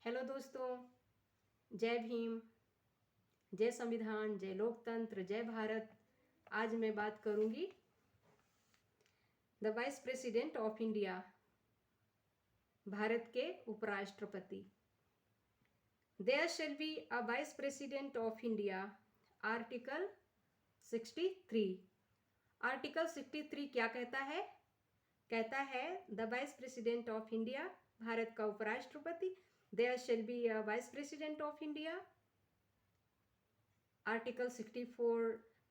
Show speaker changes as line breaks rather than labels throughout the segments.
Hello दोस्तों, जय भीम, जय संविधान, जय लोकतंत्र, जय भारत। आज मैं बात करूंगी the vice president of India, Bharat के उपराष्ट्रपति। There shall be a vice president of India, article 63। Article 63 क्या कहता है? कहता है the vice president of India, Bharat का उपराष्ट्रपति। There shall be a vice president of India. Article 64,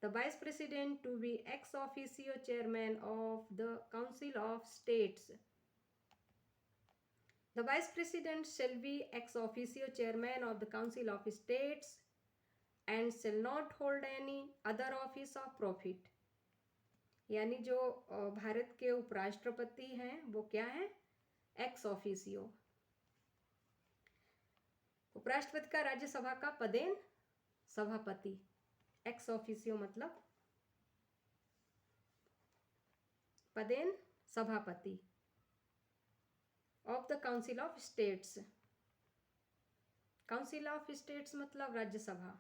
the Vice President to be ex officio Chairman of the Council of States. The Vice President shall be ex officio Chairman of the Council of States and shall not hold any other office of profit. यानी जो भारत के उपराष्ट्रपति हैं वो क्या है? Ex officio. उपराष्ट्रपति का राज्यसभा का पदेन सभापति। एक्स ऑफिसियो मतलब पदेन सभापति। Of the council of states. Council of states मतलब राज्यसभा।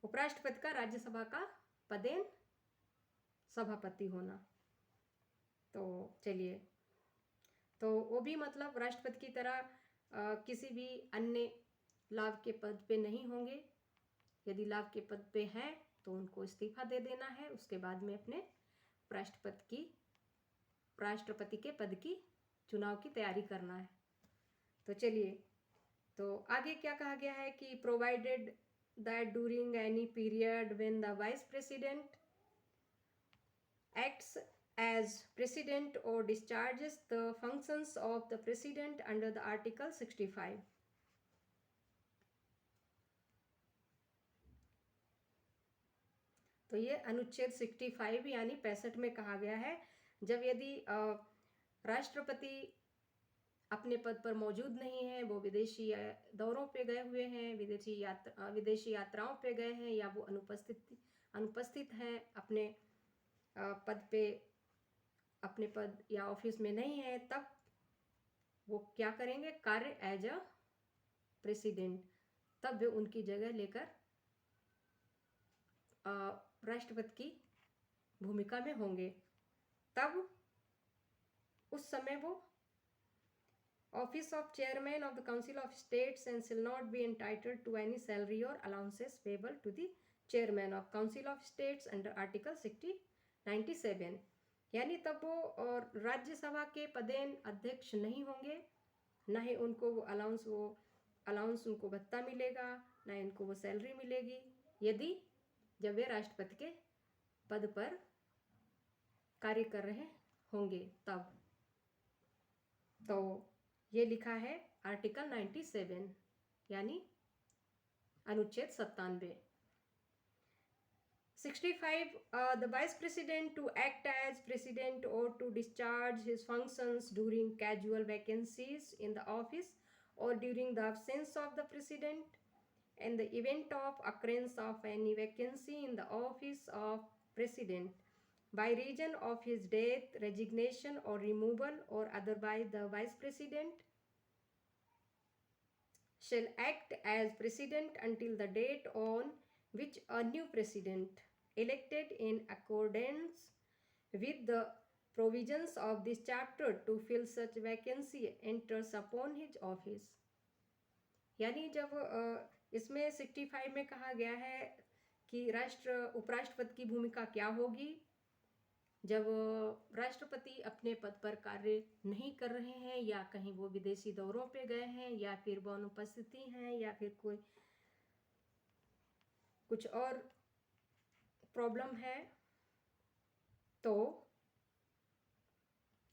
उपराष्ट्रपति का राज्यसभा का पदेन सभापति होना। तो चलिए, तो वो भी मतलब राष्ट्रपति की तरह किसी भी अन्य लाभ के पद पे नहीं होंगे। यदि लाभ के पद पे हैं तो उनको इस्तीफा दे देना है, उसके बाद में अपने राष्ट्रपति के पद की चुनाव की तैयारी करना है। तो चलिए, तो आगे क्या कहा गया है कि provided that during any period when the vice president acts as president or discharges the functions of the president under the article 65. तो ये अनुच्छेद 65 यानी 65 में कहा गया है, जब यदि राष्ट्रपति अपने पद पर मौजूद नहीं है, वो विदेशी दौरों पे गए हुए हैं, विदेशी यात्राओं पे गए हैं, या वो अनुपस्थित हैं, अपने पद या ऑफिस में नहीं है, तब वो क्या करेंगे? कार्य एज अ प्रेसिडेंट। तब वे उनकी जगह लेकर राष्ट्रपति की भूमिका में होंगे। तब उस समय वो office of chairman of the council of states and shall not be entitled to any salary और allowances payable to the chairman of council of states under article 97। यानी तब वो और राज्यसभा के पदेन अध्यक्ष नहीं होंगे, ना ही उनको वो अलाउंस उनको भत्ता मिलेगा, ना ही उनको वो सैलरी मिलेगी, यदि जब वे राष्ट्रपति के पद पर कार्य कर रहे होंगे तब। तो ये लिखा है आर्टिकल 97 यानी अनुच्छेद 97। 65, the vice president to act as president or to discharge his functions during casual vacancies in the office or during the absence of the president. In the event of occurrence of any vacancy in the office of president by reason of his death, resignation or removal or otherwise, the vice president shall act as president until the date on which a new president elected in accordance with the provisions of this chapter to fill such vacancy enters upon his office. यानी जब इसमें 65 में कहा गया है कि उपराष्ट्रपति की भूमिका क्या होगी जब राष्ट्रपति अपने पद पर कार्य नहीं कर रहे हैं, या कहीं वो विदेशी दौरों पे गए हैं, या फिर वो अनुपस्थिति हैं, या फिर कोई कुछ और प्रॉब्लम है, तो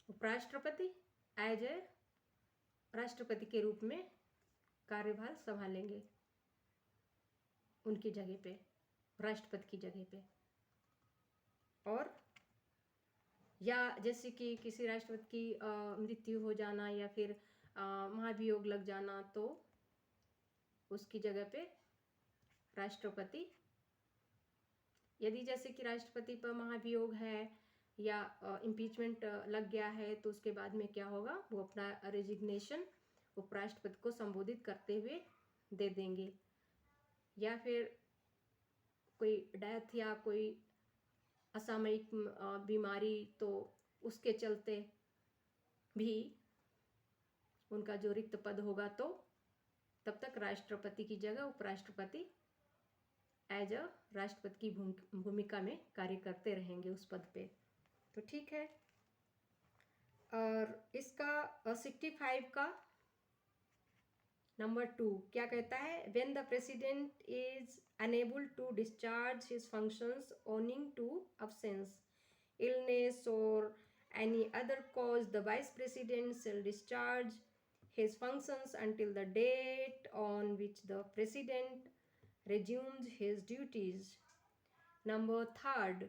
उपराष्ट्रपति एज ए राष्ट्रपति के रूप में कार्यभार संभालेंगे उनकी जगह पे, राष्ट्रपति की जगह पे। और या जैसे कि किसी राष्ट्रपति की मृत्यु हो जाना या फिर महाभियोग लग जाना, तो उसकी जगह पे राष्ट्रपति, यदि जैसे कि राष्ट्रपति पर महाभियोग है या इम्पीचमेंट लग गया है, तो उसके बाद में क्या होगा? वो अपना रेजिग्नेशन उपराष्ट्रपति को संबोधित करते हुए दे देंगे। या फिर कोई डेथ या कोई असामयिक बीमारी, तो उसके चलते भी उनका जो रिक्त पद होगा तो तब तक राष्ट्रपति की जगह उपराष्ट्रपति एज अ राष्ट्रपति की भूमिका में कार्य करते रहेंगे उस पद पे। तो ठीक है। और इसका 65 का नंबर 2 क्या कहता है? When the president is unable to discharge his functions owing to absence, illness or any other cause, the vice president shall discharge his functions until the date on which the president resumes his duties. Number 3,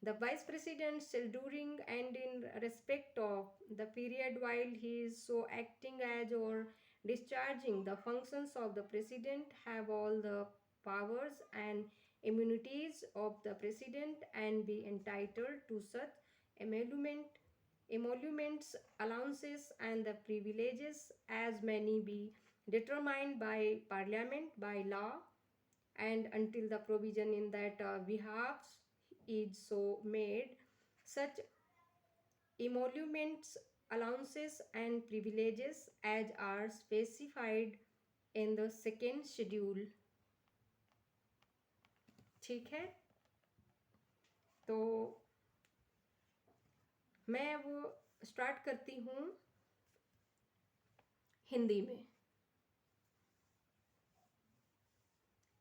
the vice president shall, during and in respect of the period while he is so acting as or discharging the functions of the president, have all the powers and immunities of the president and be entitled to such emoluments, allowances and the privileges as may be determined by parliament by law, and until the provision in that behalf is so made, such emoluments, allowances and privileges as are specified in the second schedule. ठीक है। तो मैं वो start करती हूँ हिंदी में।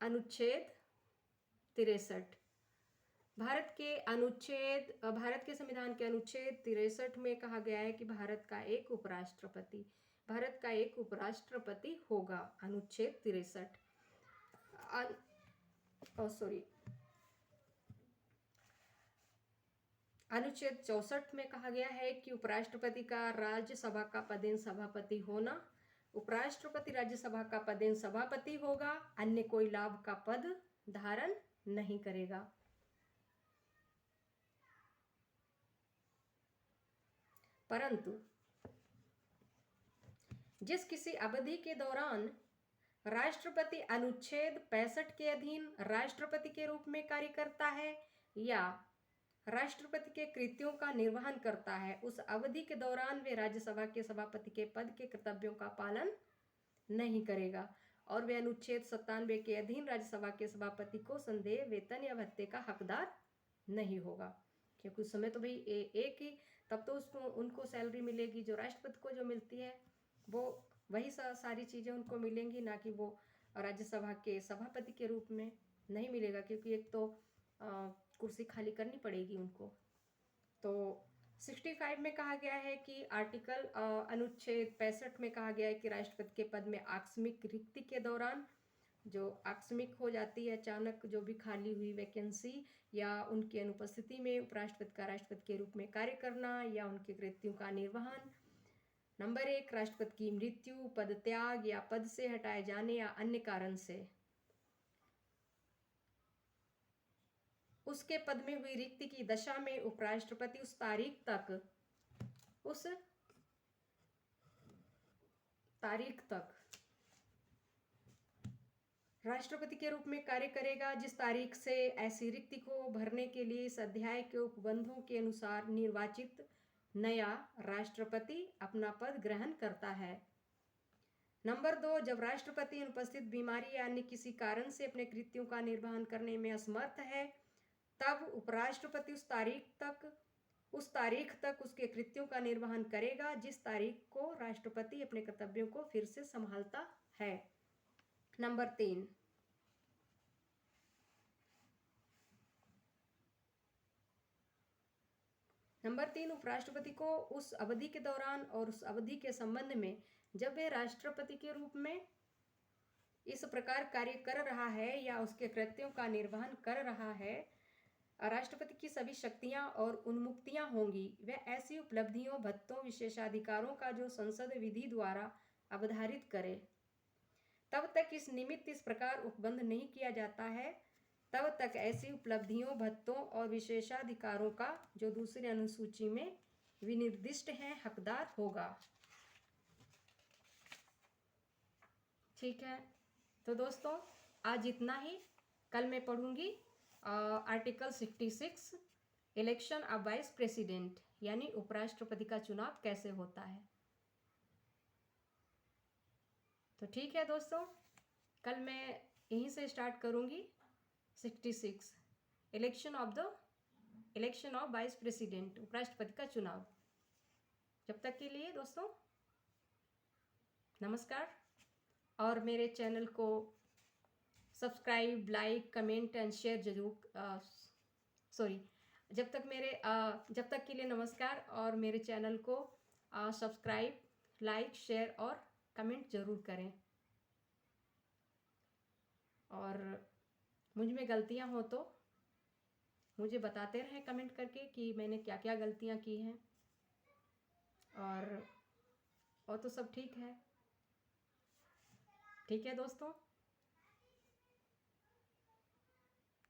अनुच्छेद 63 भारत के संविधान के अनुच्छेद 63 में कहा गया है कि भारत का एक उपराष्ट्रपति होगा। अनुच्छेद 63 अनुच्छेद 64 में कहा गया है कि उपराष्ट्रपति का राज्यसभा का पदेन सभापति होना। उपराष्ट्रपति राज्यसभा का पदेन सभापति होगा, अन्य कोई लाभ का पद धारण नहीं करेगा। परंतु जिस किसी अवधि के दौरान राष्ट्रपति अनुच्छेद 65 के अधीन राष्ट्रपति के रूप में कार्य करता है या राष्ट्रपति के कृत्यों का निर्वहन करता है, उस अवधि के दौरान वे राज्यसभा के सभापति के पद के कर्तव्यों का पालन नहीं करेगा और वे अनुच्छेद 97 के अधीन राज्यसभा के सभापति को संदेह, वेतन या भत्ते का हकदार नहीं होगा। क्योंकि उस समय तो भाई एक ही, तब तो उसको उनको सैलरी मिलेगी जो राष्ट्रपति को जो मिलती है, वो वही सारी चीज़ें उनको मिलेंगी, ना कि वो राज्यसभा के सभापति के रूप में नहीं मिलेगा। क्योंकि एक तो कुर्सी खाली करनी पड़ेगी उनको। तो 65 में कहा गया है कि आर्टिकल अनुच्छेद 65 में कहा गया है कि राष्ट्रपति के पद में आकस्मिक रिक्ति के दौरान, जो आकस्मिक हो जाती है अचानक जो भी खाली हुई वैकेंसी, या उनकी अनुपस्थिति में उपराष्ट्रपति का राष्ट्रपति के रूप में कार्य करना या उनके कृत्यों का निर्वहन। नंबर 1, राष्ट्रपति की मृत्यु, पद त्याग या पद से हटाए जाने या अन्य कारण से उसके पद में हुई रिक्ति की दशा में उपराष्ट्रपति उस तारीख तक राष्ट्रपति के रूप में कार्य करेगा जिस तारीख से ऐसी रिक्ति को भरने के लिए इस अध्याय के उपबंधों के अनुसार निर्वाचित नया राष्ट्रपति अपना पद ग्रहण करता है। नंबर 2, जब राष्ट्रपति अनुपस्थित, बीमारी या अन्य किसी कारण से अपने कृत्यों का निर्वहन करने में असमर्थ है, तब उपराष्ट्रपति उस तारीख तक उसके कृत्यों का निर्वहन करेगा जिस तारीख को राष्ट्रपति अपने कर्तव्यों को फिर से संभालता है। नंबर 3, उपराष्ट्रपति को उस अवधि के दौरान और उस अवधि के संबंध में जब वे राष्ट्रपति के रूप में इस प्रकार कार्य कर रहा है या उसके कृत्यों का निर्वहन कर रहा है, राष्ट्रपति की सभी शक्तियां और उन्मुक्तियां होंगी। वह ऐसी उपलब्धियों, भत्तों, विशेषाधिकारों का जो संसद विधि द्वारा अवधारित करे। तब तक इस निमित्त इस प्रकार उपबंध नहीं किया जाता है, तब तक ऐसी उपलब्धियों, भत्तों और विशेषाधिकारों का जो दूसरी अनुसूची में विनिर्दिष्ट है हकदार होगा। ठीक है, तो दोस्तों आज इतना ही। कल मैं पढ़ूंगी article 66 election of vice president, यानी उपराष्ट्रपति का चुनाव कैसे होता है। तो ठीक है दोस्तों, कल मैं यहीं से स्टार्ट करूंगी 66 इलेक्शन ऑफ वाइस प्रेसिडेंट, उपराष्ट्रपति का चुनाव। जब तक के लिए दोस्तों नमस्कार, और मेरे चैनल को subscribe, like, comment and share जरूर जब तक के लिए नमस्कार, और मेरे चैनल को सब्सक्राइब, लाइक, शेयर और कमेंट ज़रूर करें। और मुझ में गलतियां हो तो मुझे बताते रहें कमेंट करके कि मैंने क्या क्या गलतियां की हैं। और तो सब ठीक है। ठीक है दोस्तों।